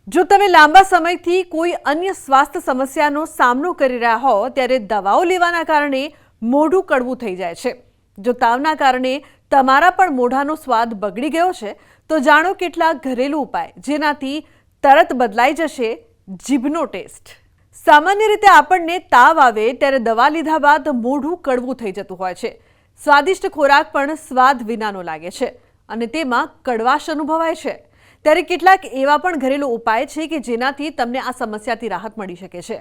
જો તમે લાંબા સમયથી કોઈ અન્ય સ્વાસ્થ્ય સમસ્યાનો સામનો કરી રહ્યા હો ત્યારે દવાઓ લેવાના કારણે મોઢું કડવું થઈ જાય છે। જો તાવના કારણે તમારા પણ મોઢાનો સ્વાદ બગડી ગયો છે તો જાણો કેટલાક ઘરેલું ઉપાય જેનાથી તરત બદલાઈ જશે જીભનો ટેસ્ટ। સામાન્ય રીતે આપણને તાવ આવે ત્યારે દવા લીધા બાદ મોઢું કડવું થઈ જતું હોય છે। સ્વાદિષ્ટ ખોરાક પણ સ્વાદ વિનાનો લાગે છે અને તેમાં કડવાશ અનુભવાય છે। ત્યારે કેટલાક એવા પણ ઘરેલું ઉપાય છે કે જેનાથી તમને આ સમસ્યાથી રાહત મળી શકે છે।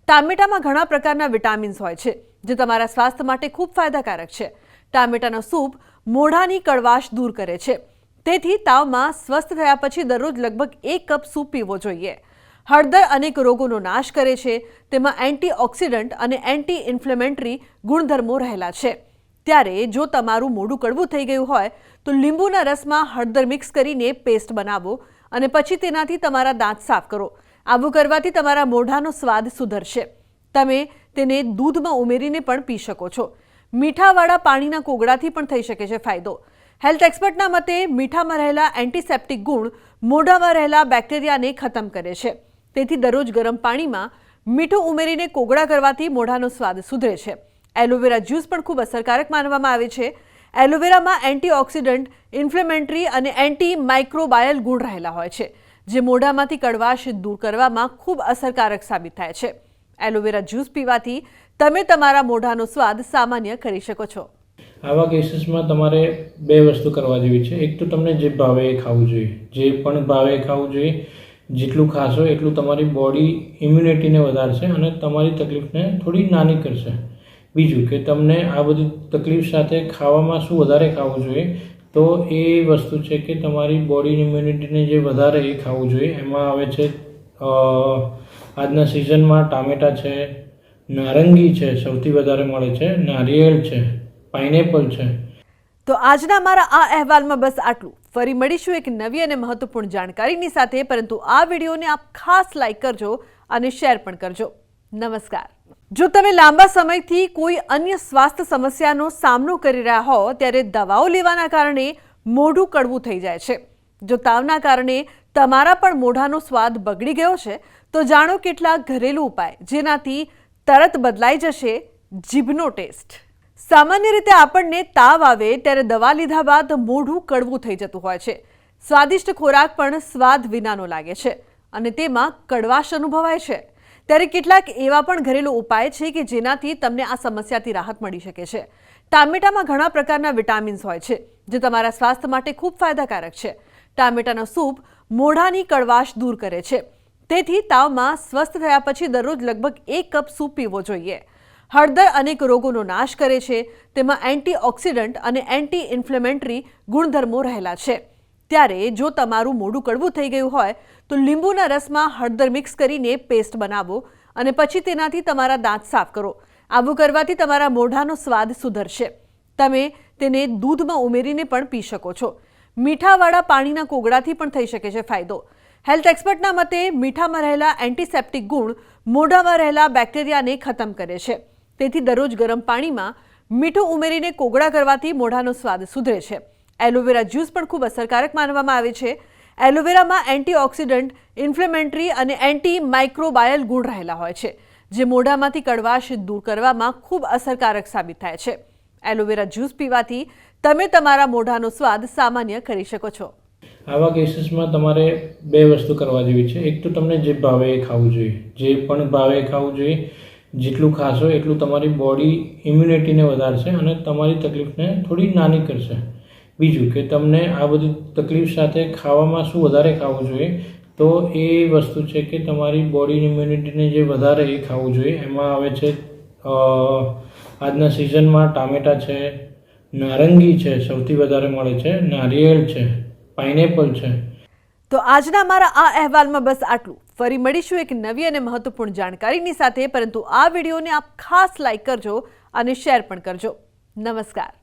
ટામેટામાં ઘણા પ્રકારના વિટામિન્સ હોય છે જે તમારા સ્વાસ્થ્ય માટે ખૂબ ફાયદાકારક છે। ટામેટાનો સૂપ મોઢાની કડવાશ દૂર કરે છે, તેથી તાવમાં સ્વસ્થ થયા પછી દરરોજ લગભગ 1 કપ સૂપ પીવો જોઈએ। હળદર અનેક રોગોનો નાશ કરે છે, તેમાં એન્ટીઓક્સિડન્ટ અને એન્ટી ઇન્ફ્લેમેટરી ગુણધર્મો રહેલા છે। ત્યારે જો તમારું મોઢું કડવું થઈ ગયું હોય તો લીંબુના રસમાં હળદર મિક્સ કરીને પેસ્ટ બનાવો અને પછી તેનાથી તમારા દાંત સાફ કરો। આવું કરવાથી તમારા મોઢાનો સ્વાદ સુધરશે। તમે તેને દૂધમાં ઉમેરીને પણ પી શકો છો। મીઠાવાળા પાણીના કોગળાથી પણ થઈ શકે છે ફાયદો। હેલ્થ એક્સપર્ટના મતે મીઠામાં રહેલા એન્ટીસેપ્ટિક ગુણ મોઢામાં રહેલા બેક્ટેરિયાને ખતમ કરે છે, તેથી દરરોજ ગરમ પાણીમાં મીઠું ઉમેરીને કોગળા કરવાથી મોઢાનો સ્વાદ સુધરે છે। એલોવેરા જ્યુસ પણ ખૂબ અસરકારક માનવામાં આવે છે। એલોવેરામાં એન્ટીઓક્સિડન્ટ, ઇન્ફ્લેમેટરી અને એન્ટી માઇક્રોબાયલ ગુણ રહેલા હોય છે, જે મોઢામાંથી કડવાશ દૂર કરવામાં ખૂબ અસરકારક સાબિત થાય છે। એલોવેરા જ્યુસ પીવાથી તમે તમારા મોઢાનો સ્વાદ સામાન્ય કરી શકો છો। આવા કેસીસમાં તમારે બે વસ્તુ કરવા જેવી છે। એક તો તમને જે ભાવે એ ખાવું જોઈએ, જે પણ ભાવે એ ખાવું જોઈએ। જેટલું ખાશો એટલું તમારી બોડી ઇમ્યુનિટીને વધારશે અને તમારી તકલીફને થોડી નાની કરશે। બીજું કે તમને આ બધી તકલીફ સાથે ખાવામાં શું વધારે ખાવું જોઈએ, તો એ વસ્તુ છે કે તમારી બોડીની ઇમ્યુનિટીને જે વધારે એ ખાવું જોઈએ। એમાં આવે છે આજના સિઝનમાં ટામેટા છે, નારંગી છે, સૌથી વધારે મળે છે, નારિયેળ છે, પાઇનેપલ છે। તો આજના મારા આ અહેવાલમાં બસ આટલું। ફરી મળીશું એક નવી અને મહત્વપૂર્ણ જાણકારીની સાથે, પરંતુ આ વિડીયોને આપ ખાસ લાઈક કરજો અને શેર પણ કરજો। નમસ્કાર। જો તમે લાંબા સમયથી કોઈ અન્ય સ્વાસ્થ્ય સમસ્યાનો સામનો કરી રહ્યા હો ત્યારે દવાઓ લેવાના કારણે મોઢું કડવું થઈ જાય છે। જો તાવના કારણે તમારા પણ મોઢાનો સ્વાદ બગડી ગયો છે તો જાણો કેટલાક ઘરેલું ઉપાય જેનાથી તરત બદલાઈ જશે જીભનો ટેસ્ટ। સામાન્ય રીતે આપણને તાવ આવે ત્યારે દવા લીધા બાદ મોઢું કડવું થઈ જતું હોય છે। સ્વાદિષ્ટ ખોરાક પણ સ્વાદ વિનાનો લાગે છે અને તેમાં કડવાશ અનુભવાય છે। ત્યારે કેટલાક એવા પણ ઘરેલું ઉપાય છે કે જેનાથી તમને આ સમસ્યાથી રાહત મળી શકે છે। ટામેટામાં ઘણા પ્રકારના વિટામિન્સ હોય છે જે તમારા સ્વાસ્થ્ય માટે ખૂબ ફાયદાકારક છે। ટામેટાનો સૂપ મોઢાની કડવાશ દૂર કરે છે, તેથી તાવમાં સ્વસ્થ થયા પછી દરરોજ લગભગ 1 કપ સૂપ પીવો જોઈએ। હળદર અનેક રોગોનો નાશ કરે છે, તેમાં એન્ટીઓક્સિડન્ટ અને એન્ટી ઇન્ફ્લેમેટરી ગુણધર્મો રહેલા છે। ત્યારે જો તમારું મોઢું કડવું થઈ ગયું હોય તો લીંબુના રસમાં હળદર મિક્સ કરીને પેસ્ટ બનાવો અને પછી તેનાથી તમારા દાંત સાફ કરો। આવું કરવાથી તમારા મોઢાનો સ્વાદ સુધરશે। તમે તેને દૂધમાં ઉમેરીને પણ પી શકો છો। મીઠાવાળા પાણીના કોગળાથી પણ થઈ શકે છે ફાયદો। હેલ્થ એક્સપર્ટના મતે મીઠામાં રહેલા એન્ટીસેપ્ટિક ગુણ મોઢામાં રહેલા બેક્ટેરિયાને ખતમ કરે છે, તેથી દરરોજ ગરમ પાણીમાં મીઠું ઉમેરીને કોગળા કરવાથી મોઢાનો સ્વાદ સુધરે છે। એલોવેરા જ્યુસ પણ ખૂબ અસરકારક માનવામાં આવે છે। એલોવેરામાં એન્ટીઓક્સિડન્ટ, ઇન્ફ્લેમેટરી અને એન્ટી માઇક્રોબાયલ ગુણ રહેલા હોય છે, જે મોઢામાંથી કડવાશ દૂર કરવામાં ખૂબ અસરકારક સાબિત થાય છે। એલોવેરા જ્યુસ પીવાથી તમે તમારા મોઢાનો સ્વાદ સામાન્ય કરી શકો છો। આવા કેસીસમાં તમારે બે વસ્તુ કરવા જેવી છે। એક તો તમને જે ભાવે એ ખાવું જોઈએ, જે પણ ભાવે એ ખાવું જોઈએ। જેટલું ખાશો એટલું તમારી બોડી ઇમ્યુનિટીને વધારશે અને તમારી તકલીફને થોડી નાની કરશે। બીજું કે તમને આ બધી તકલીફ સાથે ખાવામાં શું વધારે ખાવું જોઈએ, તો એ વસ્તુ છે કે તમારી બોડીની ઇમ્યુનિટીને જે વધારે એ ખાવું જોઈએ। એમાં આવે છે આજના સિઝનમાં ટામેટા છે, નારંગી છે, સૌથી વધારે મળે છે, નારિયેળ છે, પાઇનેપલ છે। તો આજના મારા આ અહેવાલમાં બસ આટલું। ફરી મળીશું એક નવી અને મહત્વપૂર્ણ જાણકારીની સાથે, પરંતુ આ વિડીયોને આપ ખાસ લાઈક કરજો અને શેર પણ કરજો। નમસ્કાર।